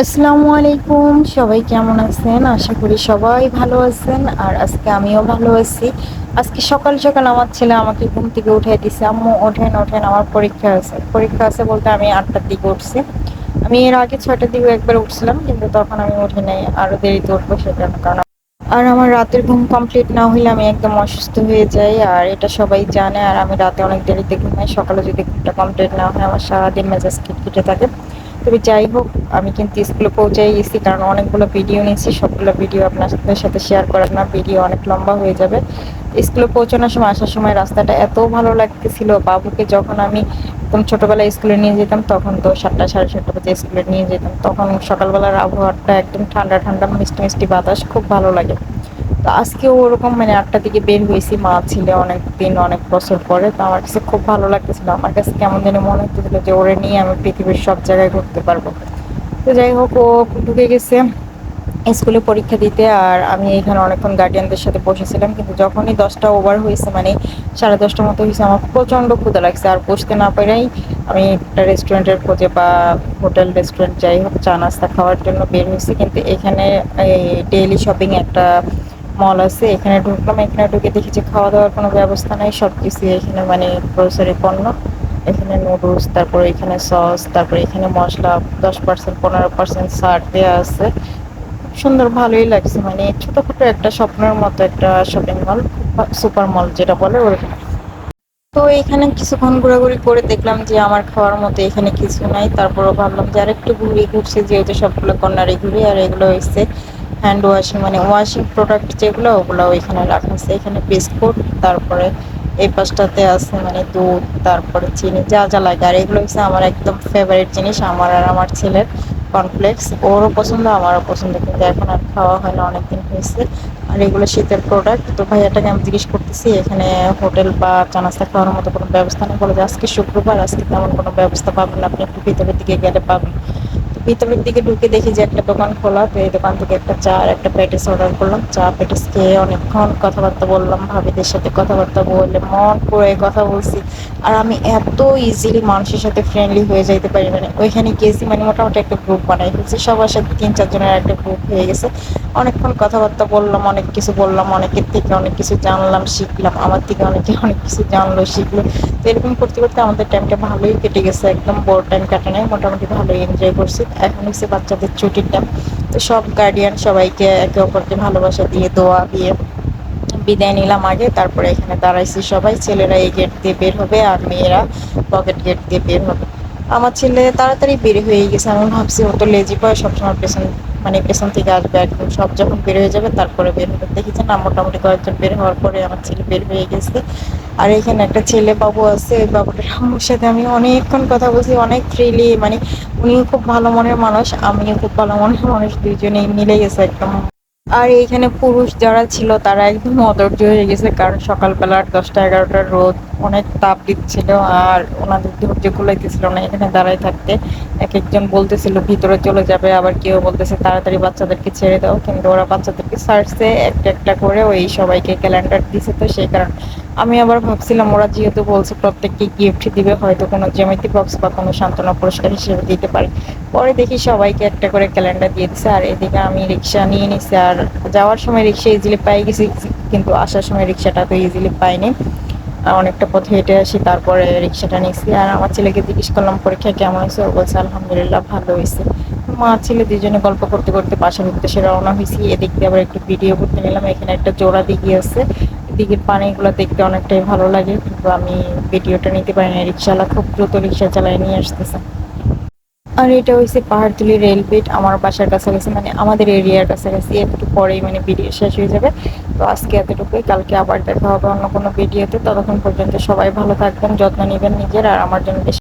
আসসালামু আলাইকুম, সবাই কেমন আছেন? আশা করি সবাই ভালো আছেন। আর আজকে আমিও ভালো আছি। আজকে সকাল সকাল আমার ছেলে আমাকে ঘুম থেকে উঠাই দিছে, আম্মু ওঠেন ওঠেন, আমার পরীক্ষা আছে বলতে আমি 8টার দিকে উঠছি। আমি এর আগে 6টার দিকে একবার উঠছিলাম, কিন্তু তখন আমি উঠি নাই, আরো দেরিতে উঠবো সেজন্য। কারণ আর আমার রাতের ঘুম কমপ্লিট না হইলে আমি একদম অসুস্থ হয়ে যাই, আর এটা সবাই জানে। আর আমি রাতে অনেক দেরিতে ঘুমাই, সকালে যদি ঘুমটা কমপ্লিট না হয় আমার সারাদিন মেজাজ খিটখিটে থাকে। তবে যাই হোক, আমি কিন্তু স্কুলে পৌঁছাই গেছি, কারণ অনেকগুলো ভিডিও নিয়েছি, সবগুলো ভিডিও আপনাদের সাথে শেয়ার করার না, ভিডিও অনেক লম্বা হয়ে যাবে। স্কুলে পৌঁছানোর সময়, আসার সময় রাস্তাটা এত ভালো লাগতেছিল। বাবুকে যখন আমি একদম ছোটবেলায় স্কুলে নিয়ে যেতাম, তখন তো 7টা সাড়ে 7টা বাজে স্কুলে নিয়ে যেতাম, তখন সকালবেলার আবহাওয়াটা একদম ঠান্ডা ঠান্ডা, মিষ্টি মিষ্টি বাতাস, খুব ভালো লাগে। তো আজকেও ওরকম মানে 8টার দিকে বের হয়েছি, মা ছিলে অনেক দিন, অনেক বছর পরে। তো আমার কাছে খুব ভালো লাগতেছিল, আমার কাছে কেমন যেন মনে হতেছিল যে ওরে নিয়ে আমি পৃথিবীর সব জায়গায় ঘুরতে পারবো। তো যাই হোক, ও ঢুকে গেছে স্কুলে পরীক্ষা দিতে, আর আমি এখানে অনেকক্ষণ গার্ডিয়ানদের সাথে বসেছিলাম। কিন্তু যখনই 10টা ওভার হয়েছে, মানে 10:30 মতো হয়েছে, আমার প্রচণ্ড ক্ষুধা লাগছে। আর বসতে না পেরেই আমি একটা রেস্টুরেন্টের খোঁজে বা হোটেল রেস্টুরেন্ট যাই হোক, চা নাস্তা খাওয়ার জন্য বের হয়েছি। কিন্তু এখানে এই ডেইলি শপিং একটা মল আছে, এখানে ঢুকলাম। এখানে ঢুকে দেখি যে খাওয়া দাওয়ার কোনো ব্যবস্থা নাই, সব কিছু এখানে মানে গ্রোসারি পণ্য। এখানে নুডলস, তারপরে এখানে সস, তারপরে এখানে মশলা 10% 15% ছাড় দেওয়া আছে। সুন্দর, ভালোই লাগছে, মানে ছোটখাটো একটা স্বপ্নের মতো একটা শপিং মল, সুপার মল যেটা বলে ওরকম। তো এখানে কিছুক্ষণ ঘোরাঘুরি করে দেখলাম যে আমার খাওয়ার মতো এখানে কিছু নাই। তারপরও ভাবলাম যে আরেকটু ঘুরছি, যেহেতু সবগুলো কর্নারে ঘুরি। আর এগুলো হচ্ছে হ্যান্ড ওয়াশিং, মানে ওয়াশিং প্রোডাক্ট যেগুলো, ওগুলো এখানে রাখা আছে। এখানে বিস্কুট, তারপরে এই পাশটাতে আছে মানে দুধ, তারপরে চিনি, যা যা লাগে। আর এগুলো হচ্ছে আমার একদম ফেভারিট জিনিস, আমার আর আমার ছেলের কর্নফ্লেক্স। ওরও পছন্দ, আমারও পছন্দ, কিন্তু এখন আর খাওয়া হয় না, অনেকদিন হয়েছে। আর এগুলো শীতের প্রোডাক্ট। তো ভাইয়াটাকে আমি জিজ্ঞেস করতেছি এখানে হোটেল বা চা নাস্তা খাওয়ার মতো কোনো ব্যবস্থা নেই। বলে যে আজকে শুক্রবার, আজকে তেমন কোনো ব্যবস্থা পাবেন না, আপনি একটু ভিতরের দিকে গেলে পাবেন। তো ভিতরের দিকে ঢুকে দেখি যে একটা দোকান খোলা। তো এই দোকান থেকে একটা চা আর একটা প্যাটিস অর্ডার করলাম। চা প্যাটিস খেয়ে অনেকক্ষণ কথাবার্তা বললাম, ভাবিদের সাথে কথাবার্তা বলে মন পুরো কথা বলছি। আর আমি এত ইজিলি মানুষের সাথে ফ্রেন্ডলি হয়ে যাইতে পারি, মানে ওইখানে গেছি মানে মোটামুটি একটা গ্রুপ বানাই ফেলছি, সবার সাথে 3-4 জনের একটা গ্রুপ হয়ে গেছে। অনেকক্ষণ কথাবার্তা বললাম, অনেক কিছু বললাম, অনেকের থেকে অনেক কিছু জানলাম শিখলাম, আমার থেকে অনেকে অনেক কিছু জানলো শিখলো। তো এরকম করতে করতে আমাদের টাইমটা ভালোই কেটে গেছে, একদম বোর টাইম কাটে নাই, মোটামুটি ভালোই এনজয় করছি। এখন হচ্ছে বাচ্চাদের ছুটির টাইম। তো সব গার্ডিয়ান সবাইকে একে অপরকে ভালোবাসা দিয়ে, দোয়া দিয়ে বিদায় নিলাম আগে। তারপরে এখানে দাঁড়াইছি সবাই, ছেলেরা এই গেট দিয়ে বের হবে আর মেয়েরা পকেট গেট দিয়ে বের হবে। আমার ছেলে তাড়াতাড়ি বের হয়ে গেছে, আমি ভাবছি ও তো লেজি বয়, সবসময় পেছন মানে পেছন থেকে আসবে, একদম সব যখন বের হয়ে যাবে তারপরে বের হবে। দেখেছি না, মোটামুটি কয়েকজন বের হওয়ার পরে আমার ছেলে বের হয়ে গেছে। আর এখানে একটা ছেলে বাবু আছে, ওই বাবুটার আম্মুর সাথে আমি অনেকক্ষণ কথা বলছি, অনেক ফ্রিলি, মানে উনিও খুব ভালো মনের মানুষ, আমিও খুব ভালো মনের মানুষ, দুইজনেই মিলে গেছে একদম। আর এইখানে পুরুষ যারা ছিল তারা একদম অধৈর্য হয়ে গেছে, কারণ সকালবেলার 10টা 11টার রোদ অনেক তাপ দিচ্ছিল, আর ওনাদের ধৈর্য কুলাইতেছিল না এখানে দাঁড়ায় থাকতে। এক একজন বলতেছিল ভিতরে চলে যাবে, আবার কেউ বলতেছে তাড়াতাড়ি বাচ্চাদেরকে ছেড়ে দাও। কিন্তু ওরা বাচ্চাদেরকে ছাড়ছে একটা একটা করে, ওই সবাইকে ক্যালেন্ডার দিছে। তো সেই কারণে আমি আবার ভাবছিলাম ওরা যেহেতু বলছে প্রত্যেককে গিফট দিবে, হয়তো কোনো জ্যামিতি বক্স বা কোনো সান্ত্বনা পুরস্কার হিসেবে দিতে পারে। পরে দেখি সবাইকে একটা করে ক্যালেন্ডার দিয়ে দিছে। আর এদিকে আমি রিক্সা নিয়ে নিছি, আর যাওয়ার সময় রিক্সা ইজিলি পাই গেছি, কিন্তু আসার সময় রিক্সাটা তো ইজিলি পাইনি। অনেকটা পথ হেঁটে আসি, তারপরে রিক্সাটা নিয়েছি। আর আমার ছেলেকে জিজ্ঞেস করলাম পরীক্ষা কেমন হয়েছে, ও বলছে আলহামদুলিল্লাহ ভালো হয়েছে। মা ছেলে দুজনে গল্প করতে করতে বাসার উদ্দেশ্যে রওনা হয়েছি। এদিক দিয়ে আবার একটু ভিডিও করতে নিলাম, এখানে একটা জোড়া দিঘি আছে, দিঘির পানিগুলো দেখতে অনেকটাই ভালো লাগে, কিন্তু আমি ভিডিওটা নিতে পারি না, রিক্সাওয়ালা খুব দ্রুত রিক্সা চালায় নিয়ে আসতেছে। আর এটা হচ্ছে পাহাড়তলি রেলগেট, আমার বাসার কাছাকাছি, মানে আমাদের এরিয়ার কাছাকাছি, একটু পরেই মানে ভিডিও শেষ হয়ে যাবে। তো আজকে এতটুকুই, কালকে আবার দেখা হবে অন্য কোনো ভিডিওতে। ততক্ষণ পর্যন্ত সবাই ভালো থাকবেন, যত্ন নেবেন নিজের, আর আমার জন্য বেশি